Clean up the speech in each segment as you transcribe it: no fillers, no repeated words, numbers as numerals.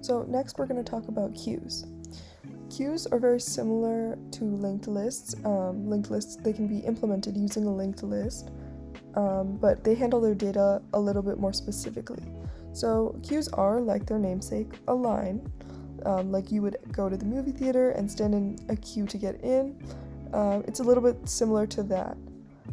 So next we're going to talk about queues. Queues are very similar to linked lists. Linked lists, they can be implemented using a linked list, but they handle their data a little bit more specifically. So queues are, like their namesake, a line. Like you would go to the movie theater and stand in a queue to get in. It's a little bit similar to that.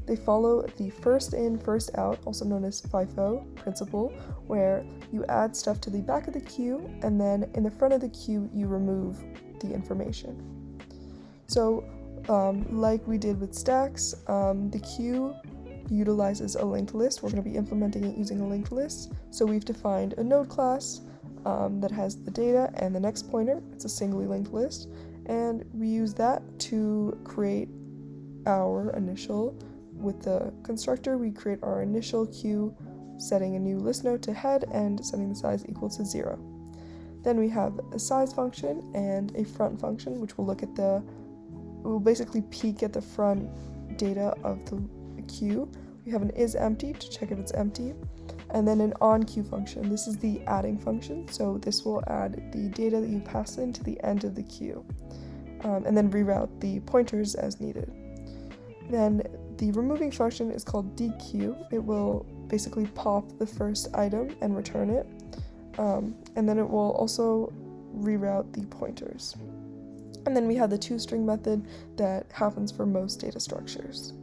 They follow the first in, first out, also known as FIFO principle, where you add stuff to the back of the queue, and then in the front of the queue, you remove the information. So, like we did with stacks, the queue utilizes a linked list. We're going to be implementing it using a linked list. So we've defined a node class that has the data and the next pointer. It's a singly linked list, and we use that to create our initial. With the constructor, we create our initial queue, setting a new list node to head and setting the size equal to 0. Then we have a size function and a front function, which will will basically peek at the front data of the queue. We have an isEmpty to check if it's empty, and then an onQueue function. This is the adding function, so this will add the data that you pass in to the end of the queue, and then reroute the pointers as needed. Then the removing function is called dequeue. It will basically pop the first item and return it, and then it will also reroute the pointers. And then we have the toString method that happens for most data structures.